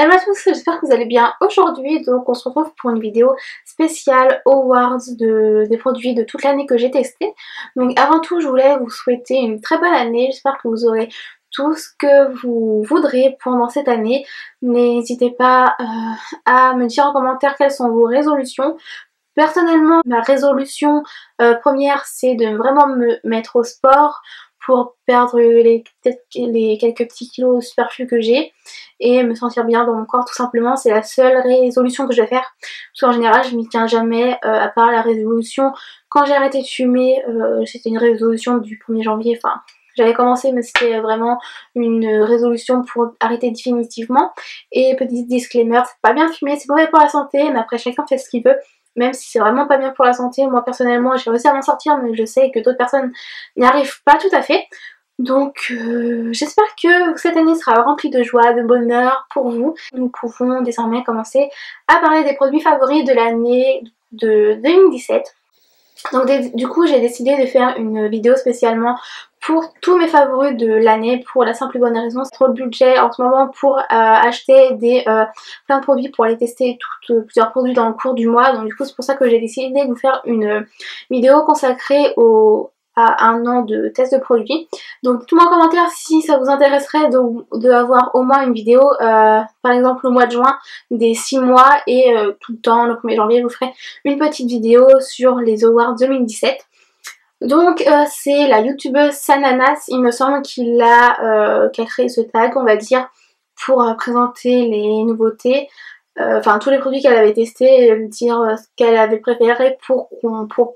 Hello à tous, j'espère que vous allez bien. Aujourd'hui, donc on se retrouve pour une vidéo spéciale Awards des produits de toute l'année que j'ai testé. Donc avant tout, je voulais vous souhaiter une très bonne année. J'espère que vous aurez tout ce que vous voudrez pendant cette année. N'hésitez pas à me dire en commentaire quelles sont vos résolutions. Personnellement, ma résolution première, c'est de vraiment me mettre au sport pour perdre les quelques petits kilos superflus que j'ai et me sentir bien dans mon corps, tout simplement. C'est la seule résolution que je vais faire, parce qu'en général je m'y tiens jamais, à part la résolution quand j'ai arrêté de fumer. C'était une résolution du 1er janvier, enfin j'avais commencé, mais c'était vraiment une résolution pour arrêter définitivement. Et petit disclaimer, c'est pas bien de fumer, c'est mauvais pour la santé, mais après chacun fait ce qu'il veut. Même si c'est vraiment pas bien pour la santé, moi personnellement j'ai réussi à m'en sortir, mais je sais que d'autres personnes n'y arrivent pas tout à fait. Donc j'espère que cette année sera remplie de joie, de bonheur pour vous. Nous pouvons désormais commencer à parler des produits favoris de l'année de 2017. Donc du coup j'ai décidé de faire une vidéo spécialement pour tous mes favoris de l'année, pour la simple et bonne raison, c'est trop de budget en ce moment pour acheter plein de produits, pour aller tester plusieurs produits dans le cours du mois. Donc du coup c'est pour ça que j'ai décidé de vous faire une vidéo consacrée à un an de test de produits. Donc dites-moi en commentaire si ça vous intéresserait de avoir au moins une vidéo, par exemple le mois de juin, des 6 mois, et tout le temps, le 1er janvier, je vous ferai une petite vidéo sur les Awards 2017. Donc c'est la youtubeuse Sananas, il me semble qui a créé ce tag, on va dire, pour présenter les nouveautés, enfin tous les produits qu'elle avait testés, et dire ce qu'elle avait préféré pour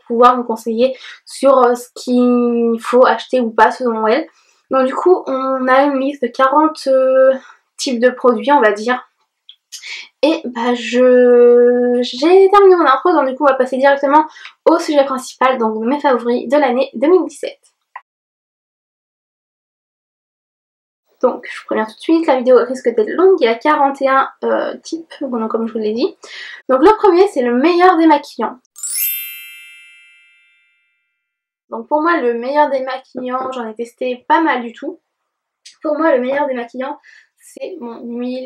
pouvoir me conseiller sur ce qu'il faut acheter ou pas selon elle. Donc du coup on a une liste de 40 types de produits, on va dire. Et bah j'ai terminé mon intro, donc du coup on va passer directement au sujet principal, donc mes favoris de l'année 2017. Donc je préviens tout de suite, la vidéo risque d'être longue, il y a 41 types, bon, comme je vous l'ai dit. Donc le premier, c'est le meilleur démaquillant. Donc pour moi le meilleur démaquillant, j'en ai testé pas mal du tout. Pour moi le meilleur démaquillant, c'est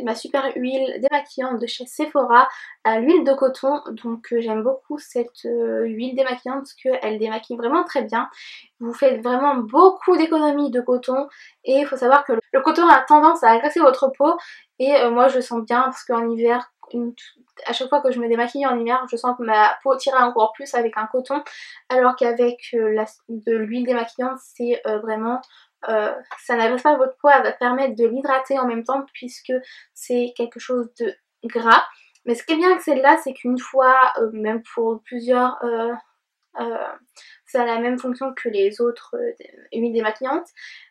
ma super huile démaquillante de chez Sephora à l'huile de coton. Donc j'aime beaucoup cette huile démaquillante parce qu'elle démaquille vraiment très bien. Vous faites vraiment beaucoup d'économies de coton, et il faut savoir que le coton a tendance à agresser votre peau, et moi je le sens bien parce qu'en hiver, à chaque fois que je me démaquille en hiver, je sens que ma peau tire encore plus avec un coton, alors qu'avec de l'huile démaquillante, c'est vraiment... ça n'agresse pas votre peau, elle va permettre de l'hydrater en même temps puisque c'est quelque chose de gras. Mais ce qui est bien avec celle-là, c'est qu'une fois, même pour plusieurs, ça a la même fonction que les autres huiles démaquillantes.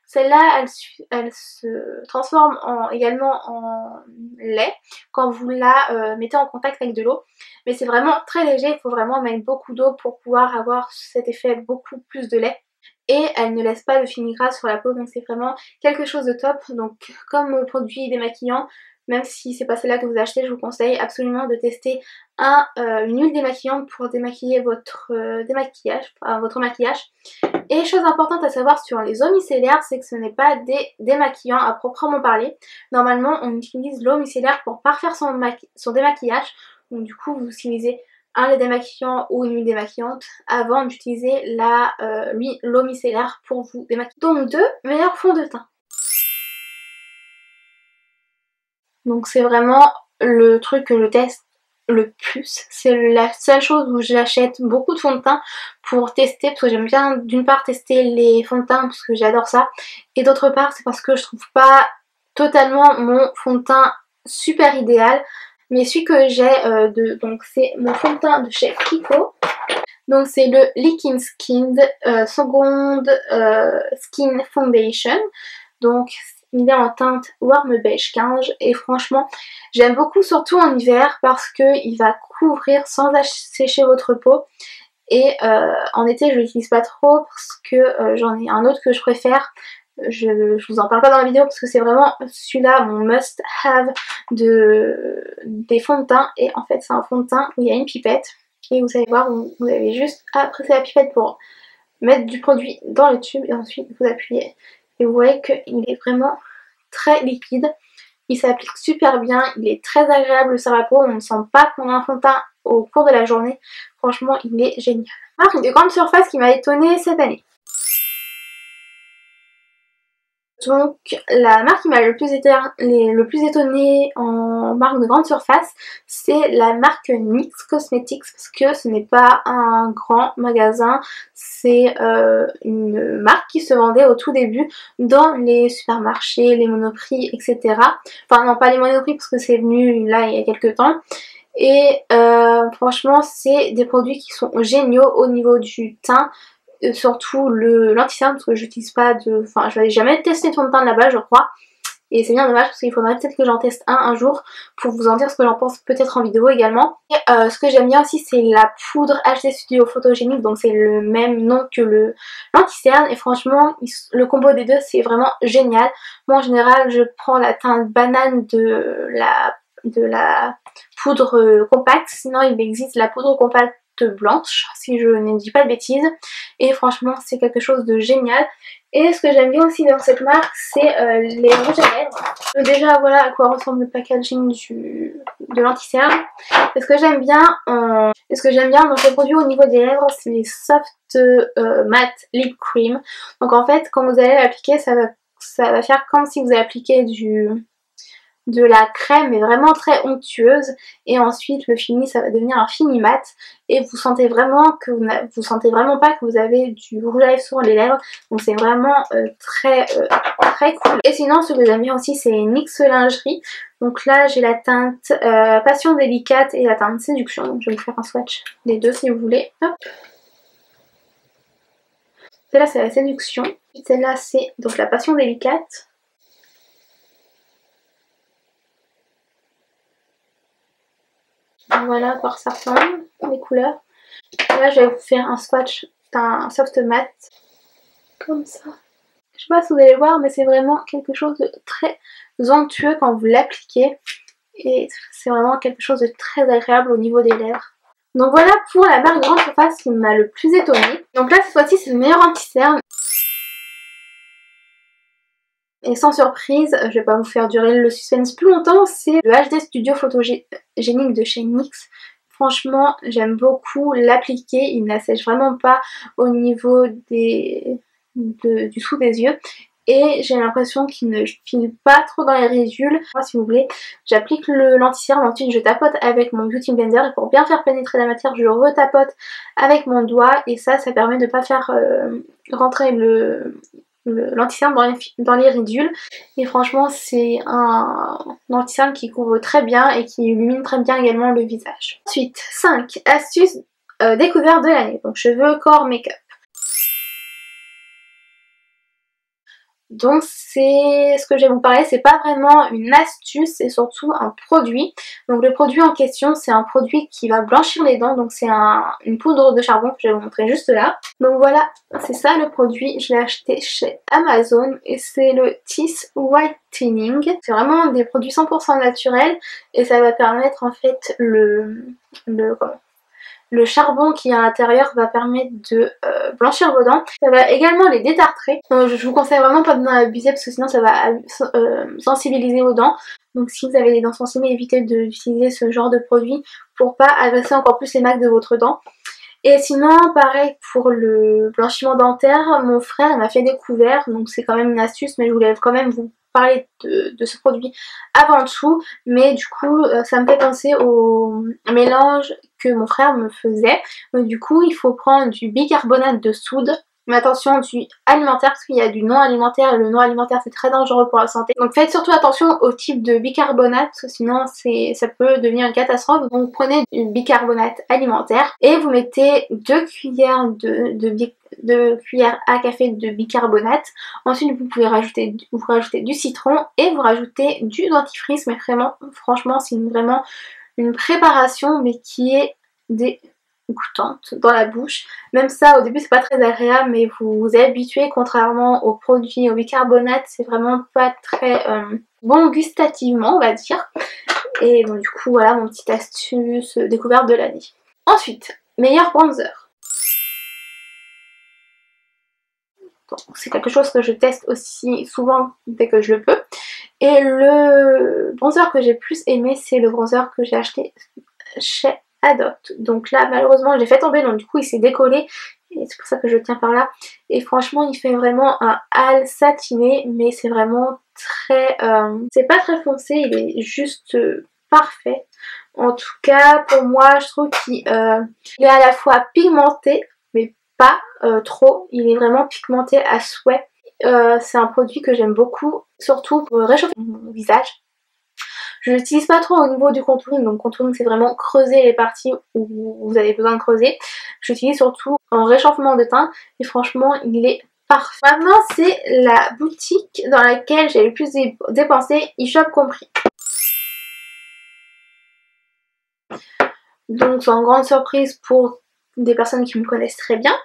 Celle-là, elle se transforme également en lait quand vous la mettez en contact avec de l'eau. Mais c'est vraiment très léger, il faut vraiment mettre beaucoup d'eau pour pouvoir avoir cet effet beaucoup plus de lait. Et elle ne laisse pas de fini gras sur la peau, donc c'est vraiment quelque chose de top. Donc comme produit démaquillant, même si c'est pas celle-là que vous achetez, je vous conseille absolument de tester une huile démaquillante pour démaquiller votre votre maquillage. Et chose importante à savoir sur les eaux micellaires, c'est que ce n'est pas des démaquillants à proprement parler. Normalement on utilise l'eau micellaire pour parfaire son démaquillage. Donc du coup vous utilisez un lait démaquillant ou une huile démaquillante avant d'utiliser l'eau micellaire pour vous démaquiller. Donc 2, meilleur fond de teint. Donc c'est vraiment le truc que je teste le plus. C'est la seule chose où j'achète beaucoup de fond de teint pour tester, parce que j'aime bien d'une part tester les fonds de teint parce que j'adore ça, et d'autre part c'est parce que je trouve pas totalement mon fond de teint super idéal. Mais celui que j'ai, donc c'est mon fond de teint de chez Kiko. Donc c'est le Licking Skin Seconde Skin Foundation. Donc il est en teinte Warm Beige 15, et franchement j'aime beaucoup, surtout en hiver, parce qu'il va couvrir sans assécher votre peau. Et en été je l'utilise pas trop parce que j'en ai un autre que je préfère. Je vous en parle pas dans la vidéo parce que c'est vraiment celui-là mon must have des fonds de teint. Et en fait c'est un fond de teint où il y a une pipette, et vous allez voir, vous avez juste à presser la pipette pour mettre du produit dans le tube, et ensuite vous appuyez et vous voyez qu'il est vraiment très liquide. Il s'applique super bien, il est très agréable sur la peau, on ne sent pas qu'on a un fond de teint au cours de la journée. Franchement, il est génial. Marque de grande surface qui m'a étonnée cette année. Donc la marque qui m'a le plus étonnée en marque de grande surface, c'est la marque NYX Cosmetics, parce que ce n'est pas un grand magasin, c'est une marque qui se vendait au tout début dans les supermarchés, les Monoprix, etc. Enfin non, pas les Monoprix parce que c'est venu là il y a quelques temps. Et franchement c'est des produits qui sont géniaux au niveau du teint. Surtout l'anti-cerne parce que j'utilise pas de... Enfin je n'avais jamais testé de fond de teint là-bas je crois. Et c'est bien dommage parce qu'il faudrait peut-être que j'en teste un jour pour vous en dire ce que j'en pense peut-être en vidéo également. Et ce que j'aime bien aussi c'est la poudre HD Studio Photogénique, donc c'est le même nom que l'anti-cerne et franchement le combo des deux c'est vraiment génial. Moi en général je prends la teinte banane de la poudre compacte, sinon il existe la poudre compacte blanche si je ne dis pas de bêtises et franchement c'est quelque chose de génial. Et ce que j'aime bien aussi dans cette marque c'est les rouges à lèvres. Donc déjà voilà à quoi ressemble le packaging de l'anti-cerne. Et ce que j'aime bien dans ces produits au niveau des lèvres c'est les soft matte lip cream. Donc en fait quand vous allez l'appliquer ça va faire comme si vous avez appliqué de la crème mais vraiment très onctueuse et ensuite le fini ça va devenir un fini mat et vous sentez vraiment pas que vous avez du rouge à lèvres sur les lèvres, donc c'est vraiment très cool. Et sinon ce que j'aime bien aussi c'est NYX Lingerie, donc là j'ai la teinte Passion Délicate et la teinte Séduction, donc je vais vous faire un swatch des deux si vous voulez. Hop. Celle-là c'est la Séduction, celle-là c'est donc la Passion Délicate. Voilà à quoi ça ressemble, les couleurs. Là je vais vous faire un swatch d'un soft matte, comme ça. Je sais pas si vous allez le voir mais c'est vraiment quelque chose de très onctueux quand vous l'appliquez. Et c'est vraiment quelque chose de très agréable au niveau des lèvres. Donc voilà pour la marque grande surface qui m'a le plus étonnée. Donc là cette fois-ci c'est le meilleur anti-cerne. Et sans surprise, je vais pas vous faire durer le suspense plus longtemps, c'est le HD Studio Photogénique de chez NYX. Franchement, j'aime beaucoup l'appliquer, il n'assèche vraiment pas au niveau du dessous des yeux. Et j'ai l'impression qu'il ne file pas trop dans les ridules. Moi, si vous voulez, j'applique l'anti-cerne, ensuite je tapote avec mon Beauty Blender. Et pour bien faire pénétrer la matière, je retapote avec mon doigt. Et ça permet de ne pas faire rentrer l'anti-cerne dans les ridules. Et franchement c'est un anti-cerne qui couvre très bien et qui illumine très bien également le visage. Ensuite 5 astuces découvertes de l'année, donc cheveux, corps, make-up. Donc c'est ce que je vais vous parler, c'est pas vraiment une astuce, c'est surtout un produit. Donc le produit en question c'est un produit qui va blanchir les dents, donc c'est une poudre de charbon que je vais vous montrer juste là. Donc voilà, c'est ça le produit, je l'ai acheté chez Amazon et c'est le Teeth Whitening. C'est vraiment des produits 100% naturels et ça va permettre en fait le charbon qui est à l'intérieur va permettre de blanchir vos dents. Ça va également les détartrer. Donc je vous conseille vraiment pas d'en abuser parce que sinon ça va sensibiliser vos dents. Donc si vous avez les dents sensibles, évitez d'utiliser ce genre de produit pour pas agresser encore plus les marques de votre dent. Et sinon pareil pour le blanchiment dentaire, mon frère m'a fait découvert, donc c'est quand même une astuce mais je voulais quand même vous parler de ce produit avant tout, mais du coup ça me fait penser au mélange que mon frère me faisait. Donc du coup il faut prendre du bicarbonate de soude, mais attention du alimentaire parce qu'il y a du non alimentaire et le non alimentaire c'est très dangereux pour la santé. Donc faites surtout attention au type de bicarbonate parce que sinon ça peut devenir une catastrophe. Donc prenez du bicarbonate alimentaire et vous mettez 2 cuillères de cuillères à café de bicarbonate. Ensuite vous pouvez rajouter du citron et vous rajoutez du dentifrice, mais vraiment franchement c'est vraiment une préparation mais qui est dégoûtante dans la bouche. Même ça au début c'est pas très agréable mais vous vous habituez, contrairement aux produits au bicarbonate c'est vraiment pas très bon gustativement on va dire. Et bon du coup voilà mon petite astuce découverte de l'année. Ensuite, meilleur bronzer. Donc c'est quelque chose que je teste aussi souvent dès que je le peux. Et le bronzer que j'ai plus aimé, c'est le bronzer que j'ai acheté chez Adopt. Donc là malheureusement j'ai fait tomber, donc du coup il s'est décollé. Et c'est pour ça que je tiens par là. Et franchement il fait vraiment un hâle satiné, mais c'est vraiment très... c'est pas très foncé, il est juste parfait. En tout cas pour moi je trouve qu'il est à la fois pigmenté, mais pas trop. Il est vraiment pigmenté à souhait. C'est un produit que j'aime beaucoup, surtout pour réchauffer mon visage. Je l'utilise pas trop au niveau du contouring, donc contouring c'est vraiment creuser les parties où vous avez besoin de creuser. J'utilise surtout en réchauffement de teint et franchement il est parfait. Maintenant c'est la boutique dans laquelle j'ai le plus dépensé, eShop compris. Donc sans grande surprise pour des personnes qui me connaissent très bien.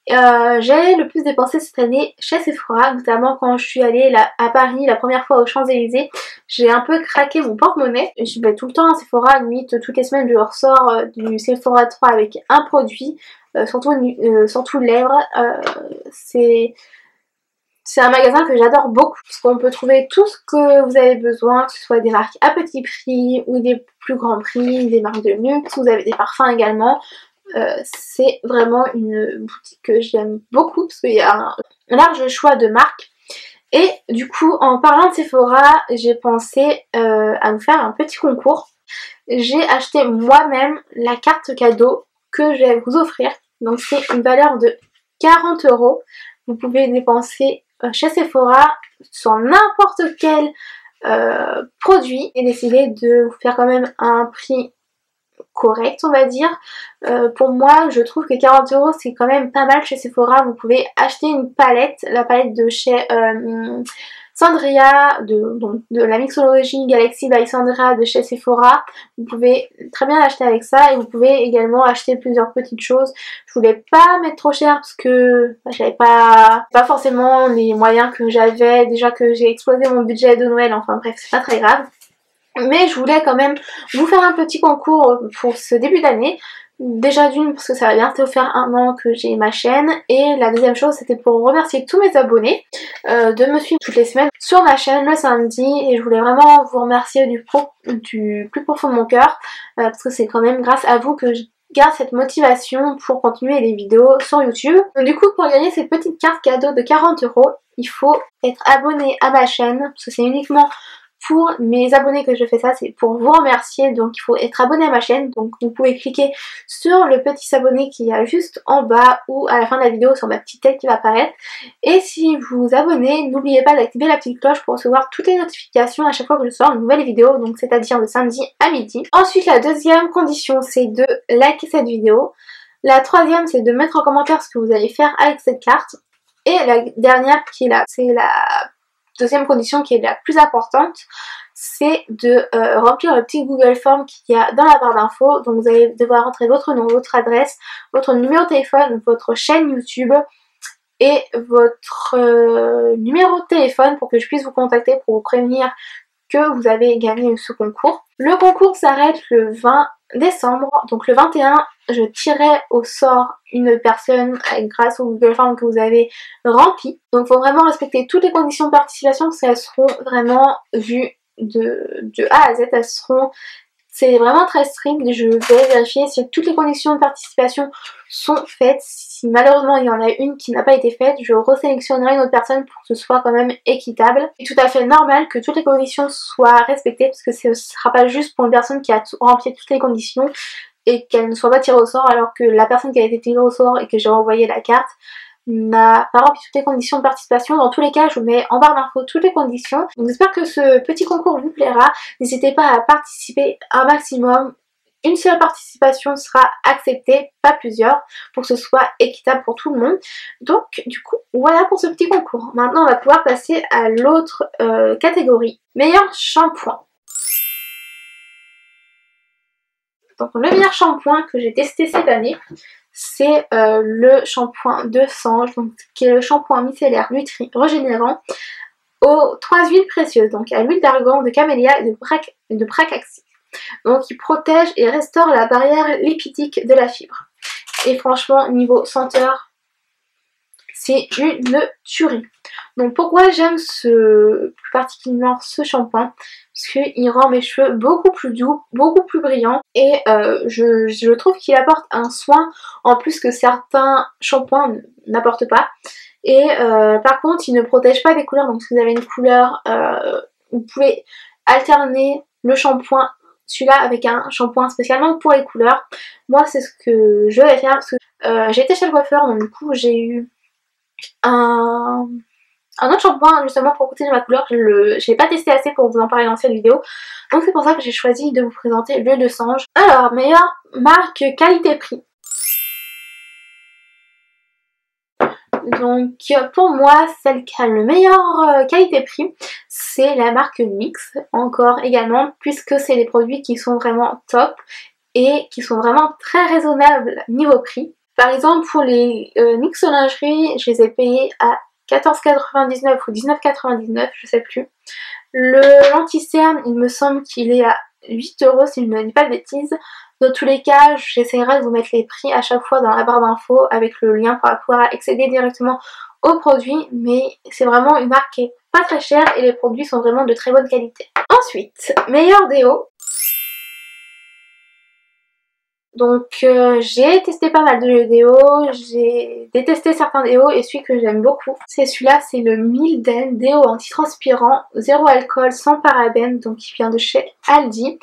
J'ai le plus dépensé cette année chez Sephora, notamment quand je suis allée à Paris la première fois aux Champs-Élysées. J'ai un peu craqué mon porte-monnaie. Je vais tout le temps à Sephora, limite toutes les semaines je ressors du Sephora 3 avec un produit, surtout lèvres. C'est un magasin que j'adore beaucoup parce qu'on peut trouver tout ce que vous avez besoin, que ce soit des marques à petit prix ou des plus grands prix, des marques de luxe, vous avez des parfums également. C'est vraiment une boutique que j'aime beaucoup parce qu'il y a un large choix de marques. Et du coup en parlant de Sephora, j'ai pensé à vous faire un petit concours. J'ai acheté moi-même la carte cadeau que je vais vous offrir. Donc c'est une valeur de 40 €. Vous pouvez dépenser chez Sephora sur n'importe quel produit et décider de vous faire quand même un prix correct on va dire. Pour moi je trouve que 40 € c'est quand même pas mal chez Sephora. Vous pouvez acheter une palette, la palette de chez Sandria, de la mixologie Galaxy by Sandria de chez Sephora. Vous pouvez très bien l'acheter avec ça et vous pouvez également acheter plusieurs petites choses. Je voulais pas mettre trop cher parce que j'avais pas forcément les moyens que j'avais, déjà que j'ai explosé mon budget de Noël, enfin bref c'est pas très grave. Mais je voulais quand même vous faire un petit concours pour ce début d'année. Déjà d'une parce que ça va bientôt faire 1 an que j'ai ma chaîne. Et la deuxième chose c'était pour remercier tous mes abonnés de me suivre toutes les semaines sur ma chaîne le samedi. Et je voulais vraiment vous remercier du plus profond de mon cœur. Parce que c'est quand même grâce à vous que je garde cette motivation pour continuer les vidéos sur YouTube. Donc du coup pour gagner cette petite carte cadeau de 40 €, il faut être abonné à ma chaîne. Parce que c'est uniquement pour mes abonnés que je fais ça, c'est pour vous remercier. Donc il faut être abonné à ma chaîne, donc vous pouvez cliquer sur le petit s'abonner qu'il y a juste en bas ou à la fin de la vidéo sur ma petite tête qui va apparaître. Et si vous vous abonnez, n'oubliez pas d'activer la petite cloche pour recevoir toutes les notifications à chaque fois que je sors une nouvelle vidéo, donc c'est-à-dire le samedi à midi. Ensuite la deuxième condition c'est de liker cette vidéo. La troisième c'est de mettre en commentaire ce que vous allez faire avec cette carte. Et la dernière qui est là, c'est la deuxième condition qui est la plus importante, c'est de remplir le petit Google Form qu'il y a dans la barre d'infos. Donc vous allez devoir rentrer votre nom, votre adresse, votre numéro de téléphone, votre chaîne YouTube et votre numéro de téléphone pour que je puisse vous contacter pour vous prévenir que vous avez gagné ce concours. Le concours s'arrête le 20 décembre, donc le 21 je tirerai au sort une personne grâce au Google Form que vous avez rempli. Donc il faut vraiment respecter toutes les conditions de participation parce qu'elles seront vraiment vues de A à Z, c'est vraiment très strict. Je vais vérifier si toutes les conditions de participation sont faites. Si malheureusement il y en a une qui n'a pas été faite, je resélectionnerai une autre personne pour que ce soit quand même équitable. C'est tout à fait normal que toutes les conditions soient respectées parce que ce ne sera pas juste pour une personne qui a rempli toutes les conditions et qu'elle ne soit pas tirée au sort alors que la personne qui a été tirée au sort et que j'ai envoyé la carte n'a pas rempli toutes les conditions de participation. Dans tous les cas je vous mets en barre d'infos toutes les conditions. Donc j'espère que ce petit concours vous plaira. N'hésitez pas à participer un maximum. Une seule participation sera acceptée, pas plusieurs, pour que ce soit équitable pour tout le monde. Donc du coup voilà pour ce petit concours. Maintenant on va pouvoir passer à l'autre catégorie, meilleur shampoing. Donc le meilleur shampoing que j'ai testé cette année, c'est le shampoing de Sange, donc, qui est le shampoing micellaire nutri régénérant aux 3 huiles précieuses, donc à l'huile d'argan, de camélia et de bracaxi. Donc il protège et restaure la barrière lipidique de la fibre. Et franchement niveau senteur, c'est une tuerie. Donc pourquoi j'aime plus particulièrement ce shampoing? Parce qu'il rend mes cheveux beaucoup plus doux, beaucoup plus brillants et je trouve qu'il apporte un soin en plus que certains shampoings n'apportent pas. Et par contre il ne protège pas des couleurs, donc si vous avez une couleur, vous pouvez alterner le shampoing, celui-là avec un shampoing spécialement pour les couleurs. Moi c'est ce que je vais faire parce que j'ai été chez le coiffeur, donc du coup j'ai eu un autre shampoing justement pour protéger ma couleur. Je l'ai pas testé assez pour vous en parler dans cette vidéo, donc c'est pour ça que j'ai choisi de vous présenter l'huile de Sange. Alors, meilleure marque qualité-prix. Donc pour moi, celle qui a le meilleur qualité-prix, c'est la marque NYX, encore également, puisque c'est des produits qui sont vraiment top et qui sont vraiment très raisonnables niveau prix. Par exemple, pour les NYX lingerie, je les ai payés à 14,99 ou 19,99, je sais plus. Le lenti-cerne, il me semble qu'il est à 8 € si je ne dis pas de bêtises. Dans tous les cas, j'essaierai de vous mettre les prix à chaque fois dans la barre d'infos avec le lien pour pouvoir accéder directement aux produits. Mais c'est vraiment une marque qui est pas très chère et les produits sont vraiment de très bonne qualité. Ensuite, meilleur déo. Donc j'ai testé pas mal de déos, j'ai détesté certains déos et celui que j'aime beaucoup, c'est celui-là, c'est le Milden déo antitranspirant, zéro alcool, sans parabènes, donc il vient de chez Aldi.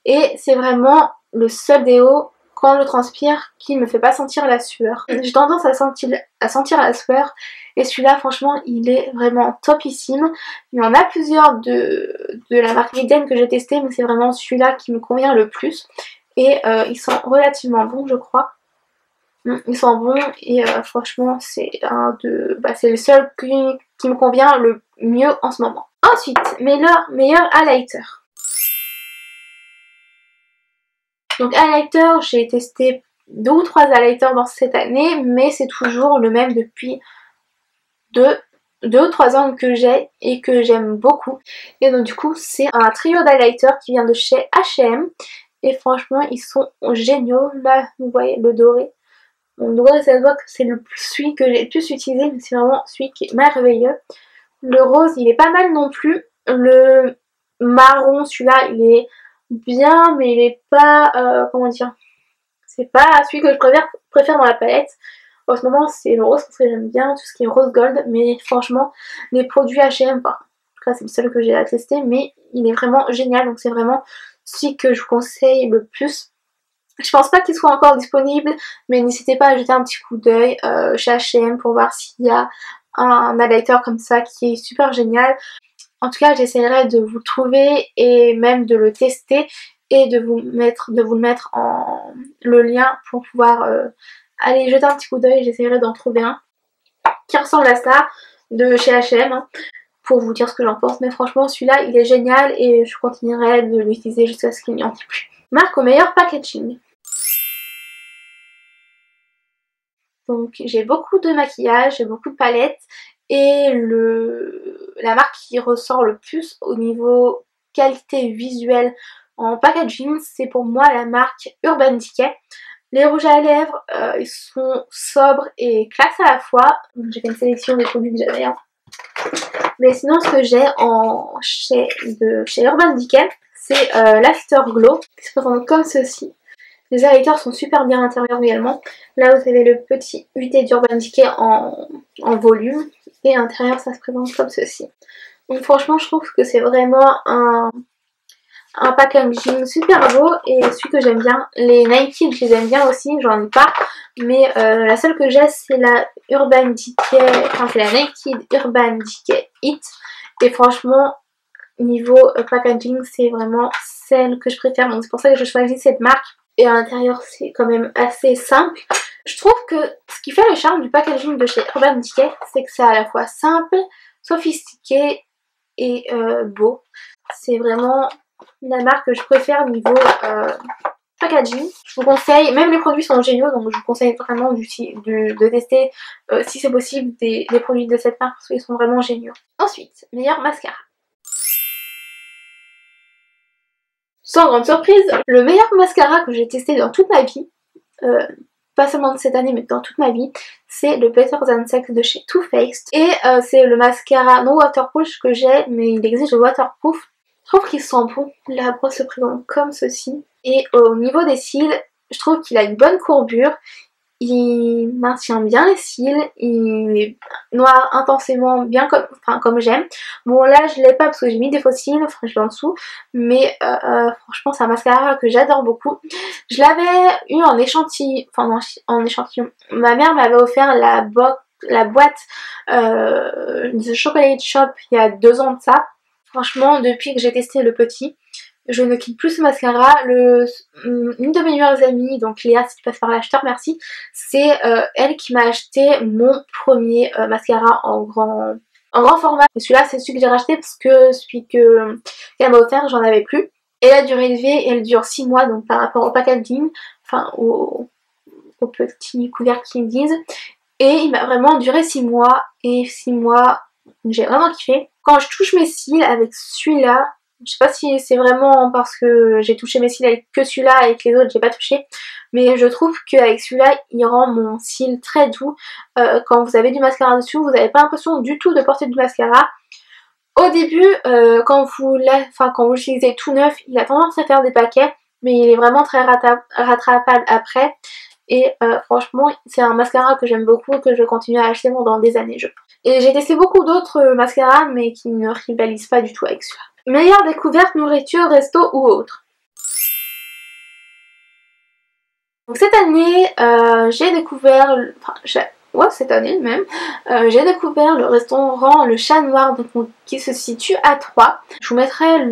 Et c'est vraiment le seul déo, quand je transpire, qui me fait pas sentir la sueur. J'ai tendance à sentir la sueur et celui-là franchement il est vraiment topissime. Il y en a plusieurs de la marque Milden que j'ai testé, mais c'est vraiment celui-là qui me convient le plus. Et ils sont relativement bons, je crois. Ils sont bons et franchement c'est c'est le seul qui me convient le mieux en ce moment. Ensuite, meilleur highlighter. Donc highlighter, j'ai testé 2 ou 3 highlighters dans cette année, mais c'est toujours le même depuis 2 ou 3 ans que j'ai et que j'aime beaucoup. Et donc du coup c'est un trio d'highlighters qui vient de chez H&M. Et franchement ils sont géniaux. Là vous voyez le doré. Bon, le doré ça se voit que c'est celui que j'ai le plus utilisé, mais c'est vraiment celui qui est merveilleux. Le rose il est pas mal non plus. Le marron, celui-là il est bien, mais il est pas, comment dire, c'est pas celui que je préfère dans la palette. En ce moment c'est le rose parce que j'aime bien tout ce qui est rose gold, mais franchement les produits H&M, enfin en tout cas c'est le seul que j'ai à tester, mais il est vraiment génial, donc c'est vraiment celui que je vous conseille le plus. Je pense pas qu'il soit encore disponible, mais n'hésitez pas à jeter un petit coup d'œil chez H&M pour voir s'il y a un highlighter comme ça qui est super génial. En tout cas j'essaierai de vous le trouver et même de le tester et de vous le mettre en le lien pour pouvoir aller jeter un petit coup d'œil. J'essaierai d'en trouver un qui ressemble à ça de chez H&M hein, pour vous dire ce que j'en pense, mais franchement celui-là il est génial et je continuerai de l'utiliser jusqu'à ce qu'il n'y en ait plus. Marque au meilleur packaging. Donc j'ai beaucoup de maquillage, j'ai beaucoup de palettes et la marque qui ressort le plus au niveau qualité visuelle en packaging, c'est pour moi la marque Urban Decay. Les rouges à lèvres, ils sont sobres et classe à la fois. J'ai fait une sélection des produits que j'avais. Hein. Mais sinon ce que j'ai chez Urban Decay, c'est l'Afterglow qui se présente comme ceci. Les highlighters sont super bien à l'intérieur également. Là vous avez le petit UT d'Urban Decay en volume et à l'intérieur ça se présente comme ceci. Donc franchement je trouve que c'est vraiment un packaging super beau et celui que j'aime bien. Les Nike je les aime bien aussi, j'en ai pas, mais la seule que j'ai c'est la Urban Decay, enfin c'est la Nike Urban Decay Hit et franchement niveau packaging c'est vraiment celle que je préfère, donc c'est pour ça que je choisis cette marque. Et à l'intérieur c'est quand même assez simple. Je trouve que ce qui fait le charme du packaging de chez Urban Decay, c'est que c'est à la fois simple, sophistiqué et beau. C'est vraiment la marque que je préfère niveau packaging. Je vous conseille, même les produits sont géniaux, donc je vous conseille vraiment de tester si c'est possible des produits de cette marque parce qu'ils sont vraiment géniaux. Ensuite, meilleur mascara. Sans grande surprise, le meilleur mascara que j'ai testé dans toute ma vie, pas seulement de cette année mais dans toute ma vie, c'est le Better Than Sex de chez Too Faced. Et c'est le mascara non waterproof que j'ai, mais il exige le waterproof. Je trouve qu'il sent bon, la brosse se présente comme ceci. Et au niveau des cils, je trouve qu'il a une bonne courbure. Il maintient bien les cils, il est noir intensément bien comme j'aime. Bon là je l'ai pas parce que j'ai mis des faux cils, enfin je l'ai en dessous, mais franchement c'est un mascara que j'adore beaucoup. Je l'avais eu en échantillon, enfin non, en échantillon. Ma mère m'avait offert la boîte de Chocolate Shop il y a 2 ans de ça. Franchement depuis que j'ai testé le petit, je ne quitte plus ce mascara. Une de mes meilleures amies, donc Léa si tu passes par là je te remercie, c'est elle qui m'a acheté mon premier mascara en grand format. Celui-là c'est celui que j'ai racheté parce que celui qu'elle m'a offert j'en avais plus. Et la durée de vie elle dure 6 mois, donc par rapport au packaging, enfin au petit couvercle qu'ils disent. Et il m'a vraiment duré 6 mois, et 6 mois j'ai vraiment kiffé. Quand je touche mes cils avec celui-là, je sais pas si c'est vraiment parce que j'ai touché mes cils avec que celui-là et que les autres j'ai pas touché, mais je trouve qu'avec celui-là il rend mon cil très doux. Quand vous avez du mascara dessus, vous n'avez pas l'impression du tout de porter du mascara. Au début, quand vous l'utilisez tout neuf, il a tendance à faire des paquets, mais il est vraiment très rattrapable après. Et franchement c'est un mascara que j'aime beaucoup et que je vais continuer à acheter pendant des années je pense. Et j'ai testé beaucoup d'autres mascaras mais qui ne rivalisent pas du tout avec celui-là. Meilleure découverte nourriture, resto ou autre. Donc cette année j'ai découvert, cette année même, j'ai découvert le restaurant Le Chat Noir donc, qui se situe à Troyes. Je vous mettrai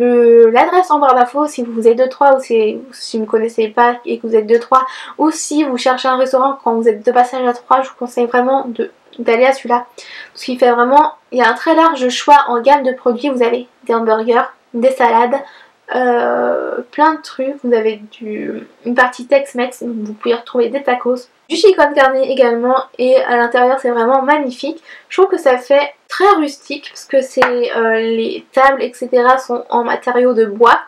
l'adresse en barre d'infos si vous êtes de Troyes ou si vous ne connaissez pas et que vous êtes de Troyes, ou si vous cherchez un restaurant quand vous êtes de passage à Troyes, je vous conseille vraiment d'aller à celui-là. Parce qu'il fait vraiment, il y a un très large choix en gamme de produits. Vous avez des hamburgers, des salades, plein de trucs. Vous avez une partie Tex-Mex, vous pouvez retrouver des tacos, du chicken carne également, et à l'intérieur c'est vraiment magnifique. Je trouve que ça fait très rustique parce que les tables etc sont en matériaux de bois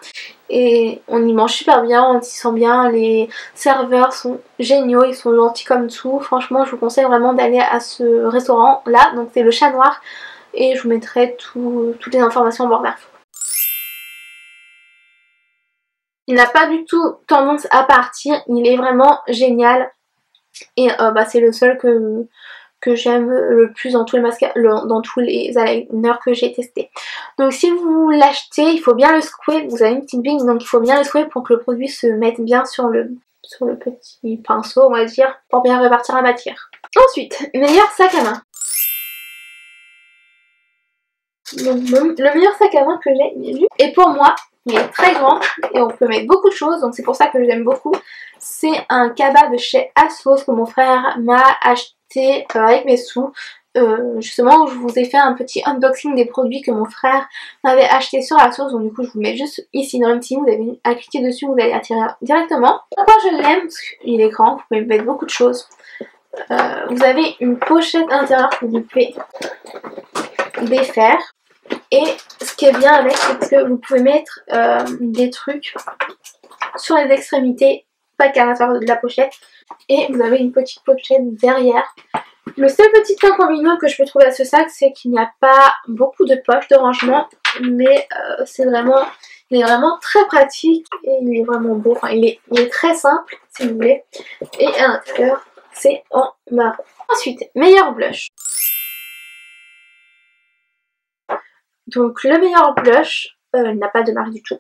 et on y mange super bien, on s'y sent bien, les serveurs sont géniaux, ils sont gentils comme tout. Franchement je vous conseille vraiment d'aller à ce restaurant là, donc c'est Le Chat Noir, et je vous mettrai toutes les informations en barre d'infos. Il n'a pas du tout tendance à partir, il est vraiment génial. Et c'est le seul que j'aime le plus dans tous les mascaras, dans tous les eyeliners que j'ai testés. Donc si vous l'achetez, il faut bien le secouer. Vous avez une petite bille, donc il faut bien le secouer pour que le produit se mette bien sur le petit pinceau, on va dire, pour bien répartir la matière. Ensuite, meilleur sac à main. Le meilleur sac à main que j'ai vu, et pour moi il est très grand et on peut mettre beaucoup de choses, donc c'est pour ça que j'aime beaucoup. C'est un cabas de chez ASOS que mon frère m'a acheté avec mes sous. Justement, je vous ai fait un petit unboxing des produits que mon frère m'avait acheté sur ASOS, donc du coup je vous mets juste ici dans le petit, vous avez à cliquer dessus, vous allez attirer directement. Pourquoi je l'aime? Parce qu'il est grand, vous pouvez mettre beaucoup de choses. Vous avez une pochette intérieure que vous pouvez défaire. Et ce qui est bien avec, c'est que vous pouvez mettre des trucs sur les extrémités, pas qu'à l'intérieur de la pochette. Et vous avez une petite pochette derrière. Le seul petit inconvénient que je peux trouver à ce sac, c'est qu'il n'y a pas beaucoup de poches de rangement. Mais il est vraiment très pratique et il est vraiment beau. Enfin, il est très simple, si vous voulez. Et à l'intérieur, c'est en marron. Ensuite, meilleur blush. Donc le meilleur blush, il n'a pas de marque du tout.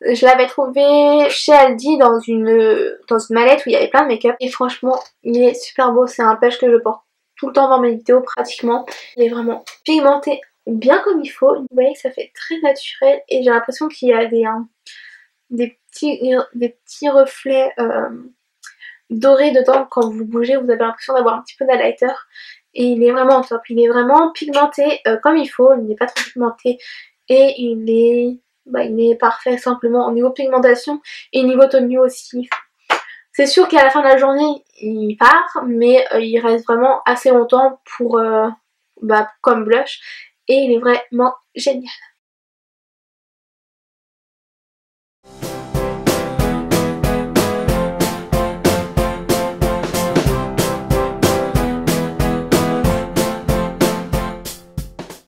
Je l'avais trouvé chez Aldi dans une mallette où il y avait plein de make-up. Et franchement, il est super beau. C'est un blush que je porte tout le temps dans mes vidéos pratiquement. Il est vraiment pigmenté bien comme il faut. Vous voyez que ça fait très naturel. Et j'ai l'impression qu'il y a des petits reflets dorés dedans. Quand vous bougez, vous avez l'impression d'avoir un petit peu d'highlighter. Et il est vraiment top, il est vraiment pigmenté comme il faut, il n'est pas trop pigmenté et il est parfait simplement au niveau pigmentation et niveau tenue aussi. C'est sûr qu'à la fin de la journée il part, mais il reste vraiment assez longtemps pour comme blush et il est vraiment génial.